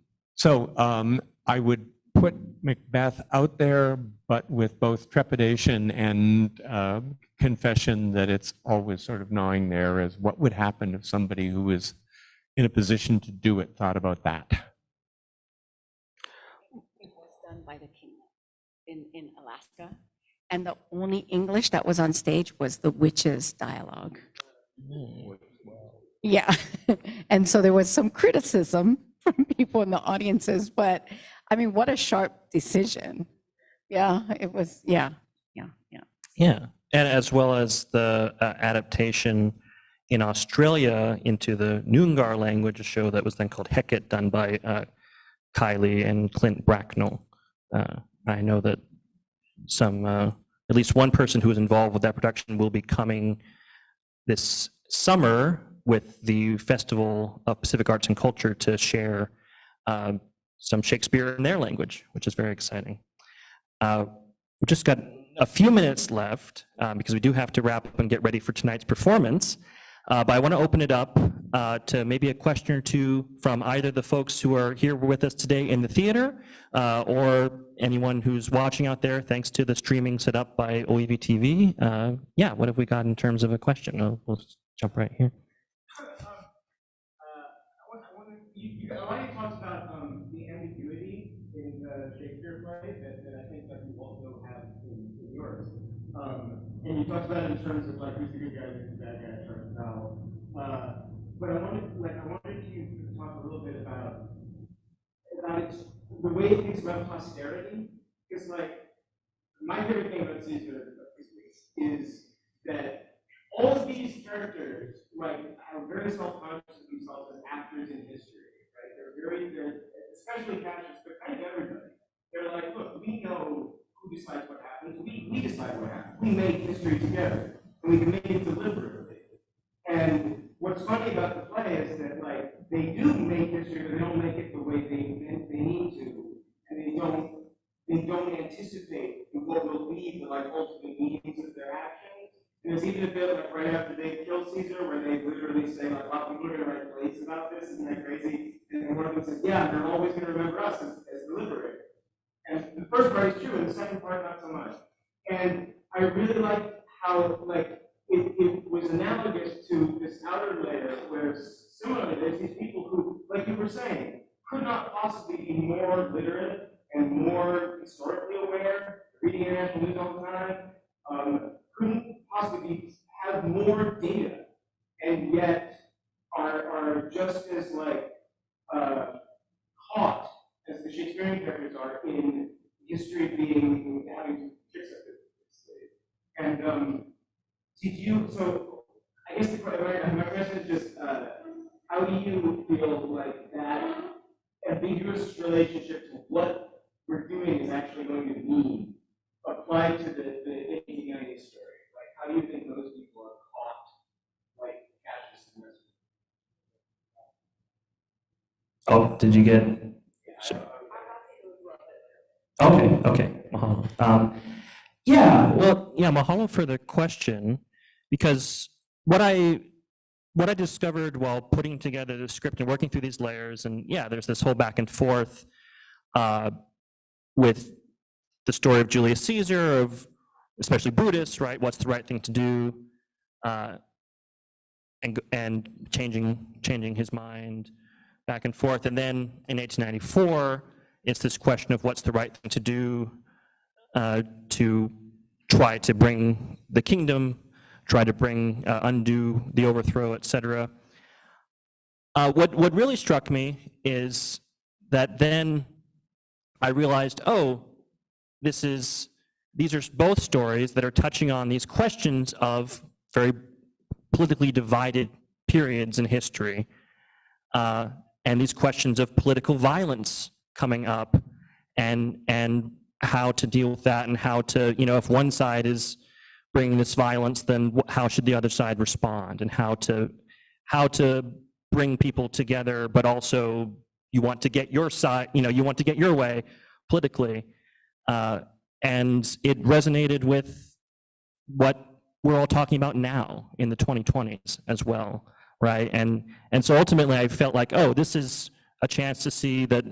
S1: would put Macbeth out there, but with both trepidation and confession that it's always sort of gnawing there as what would happen if somebody who was in a position to do it thought about that.
S3: It was done by the king in Alaska. And the only English that was on stage was the witches' dialogue. Yeah. And so there was some criticism from people in the audiences, but I mean, what a sharp decision. Yeah, it was, yeah.
S2: Yeah, and as well as the adaptation in Australia into the Noongar language, a show that was then called Hecate, done by Kylie and Clint Bracknell. I know that some, at least one person who was involved with that production will be coming this summer with the Festival of Pacific Arts and Culture to share some Shakespeare in their language, which is very exciting. We've just got a few minutes left because we do have to wrap up and get ready for tonight's performance. But I want to open it up to maybe a question or two from either the folks who are here with us today in the theater or anyone who's watching out there, thanks to the streaming set up by OEV TV. Yeah, what have we got in terms of a question? We'll jump right here.
S1: You already talked about the ambiguity in the Shakespeare play that I think that you also have in yours. And you talked about it in terms of like who's the good guy, who's the bad guy, Charles Powell. But I wanted you to talk a little bit about the way he thinks about posterity. Because like my favorite thing about Caesar is that all of these characters like are very self-conscious of themselves as actors in history, right? They're especially Cassius, but kind of everybody. They're like, look, we know who decides what happens. We decide what happens. We make history together, and we can make it deliberately. And what's funny about the play is that like they do make history, but they don't make it the way they need to, and they don't anticipate what will be the like ultimate meanings of their actions. And there's even a bit like right after they kill Caesar where they literally say like, wow, people are going to write plays about this, isn't that crazy? And one of them says, yeah, they're always going to remember us as the liberator. And the first part is true, and the second part not so much. And I really like how like it was analogous to this outer layer where similarly there's these people who, like you were saying, could not possibly be more literate and more historically aware, reading international news all the time, couldn't possibly have more data, and yet are just as like caught as the Shakespearean characters are in history being having to fix it. And did you? So I guess my question is just how do you feel like that ambiguous relationship to what we're doing is actually going to mean applied to the 1890s story? Like, how do you think those people are caught, like, catches in this?
S2: Oh, did you get? Okay, mahalo. Yeah, well, yeah, mahalo for the question, because what I discovered while putting together the script and working through these layers, and yeah, there's this whole back and forth with the story of Julius Caesar, of especially Brutus, right? What's the right thing to do, and changing his mind back and forth, and then in 1894, it's this question of what's the right thing to do to try to bring the kingdom, try to undo the overthrow, etc. What really struck me is that then I realized, oh, these are both stories that are touching on these questions of very politically divided periods in history, and these questions of political violence coming up, and how to deal with that, and how to, if one side is bringing this violence, then how should the other side respond, and how to bring people together, but also you want to get your side, you want to get your way politically, and it resonated with what we're all talking about now in the 2020s as well, right? And so ultimately I felt like, oh, this is a chance to see that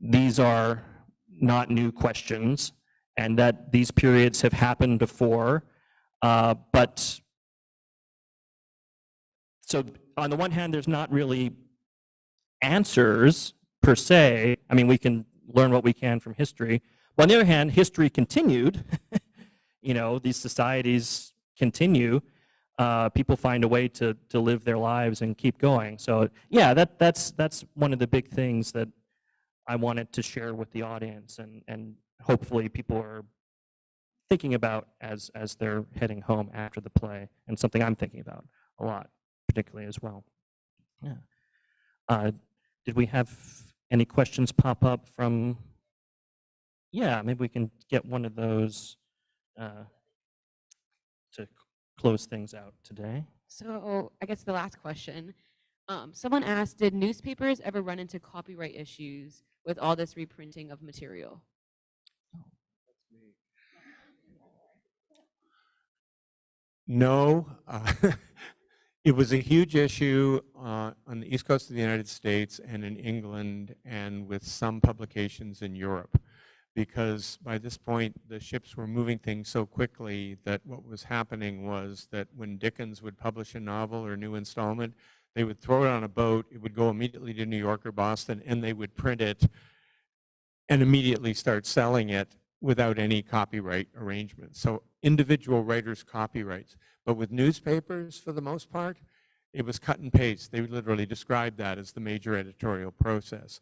S2: these are not new questions, and that these periods have happened before. But so on the one hand, there's not really answers per se. I mean, we can learn what we can from history. But on the other hand, history continued. These societies continue. People find a way to live their lives and keep going. So yeah, that's one of the big things that I wanted to share with the audience, and hopefully people are thinking about as they're heading home after the play, and something I'm thinking about a lot, particularly as well. Yeah. Did we have any questions pop up from? Yeah, maybe we can get one of those to close things out today.
S7: So I guess the last question. Someone asked, did newspapers ever run into copyright issues with all this reprinting of material?
S1: No, it was a huge issue on the East Coast of the United States and in England, and with some publications in Europe, because by this point the ships were moving things so quickly that what was happening was that when Dickens would publish a novel or a new installment, they would throw it on a boat, it would go immediately to New York or Boston, and they would print it and immediately start selling it without any copyright arrangements. So individual writers' copyrights. But with newspapers, for the most part, it was cut and paste. They literally described that as the major editorial process.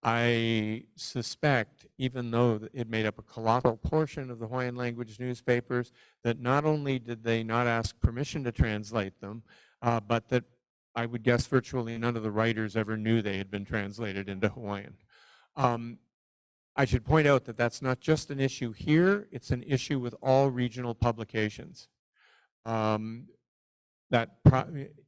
S1: I suspect, even though it made up a colossal portion of the Hawaiian language newspapers, that not only did they not ask permission to translate them, but that I would guess virtually none of the writers ever knew they had been translated into Hawaiian. I should point out that that's not just an issue here, it's an issue with all regional publications. In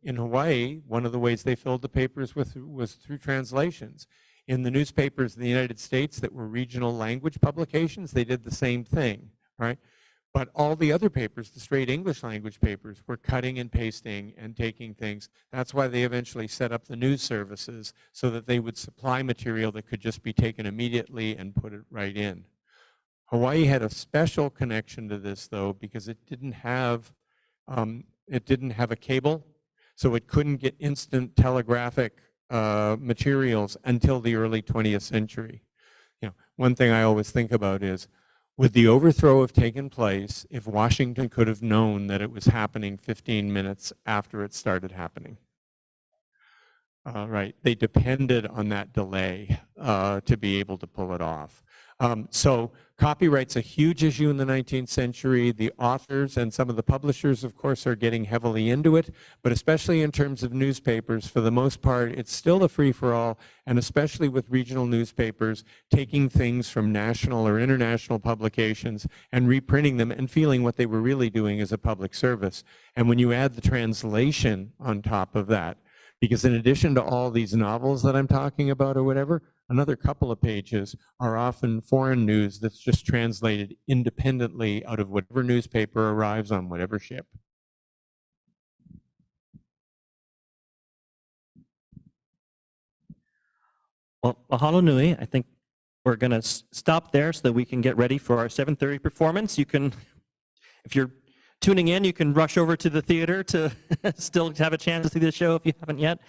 S1: Hawaii, one of the ways they filled the papers was through translations. In the newspapers in the United States that were regional language publications, they did the same thing, right? But all the other papers, the straight English language papers, were cutting and pasting and taking things. That's why they eventually set up the news services, so that they would supply material that could just be taken immediately and put it right in. Hawaii had a special connection to this, though, because it didn't have It didn't have a cable, so it couldn't get instant telegraphic materials until the early 20th century. You know, one thing I always think about is, would the overthrow have taken place if Washington could have known that it was happening 15 minutes after it started happening? Right, they depended on that delay to be able to pull it off. So copyright's a huge issue in the 19th century. The authors and some of the publishers, of course, are getting heavily into it, but especially in terms of newspapers, for the most part, it's still a free-for-all, and especially with regional newspapers, taking things from national or international publications and reprinting them and feeling what they were really doing as a public service. And when you add the translation on top of that, because in addition to all these novels that I'm talking about or whatever, another couple of pages are often foreign news that's just translated independently out of whatever newspaper arrives on whatever ship.
S2: Well, mahalo nui. I think we're going to stop there so that we can get ready for our 7:30 performance. You can, if you're tuning in, you can rush over to the theater to still have a chance to see the show if you haven't yet.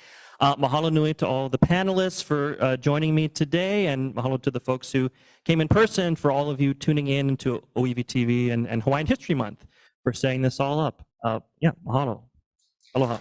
S2: Mahalo nui to all the panelists for joining me today, and mahalo to the folks who came in person, for all of you tuning in to OEV TV and Hawaiian History Month for setting this all up. Yeah, mahalo. Aloha.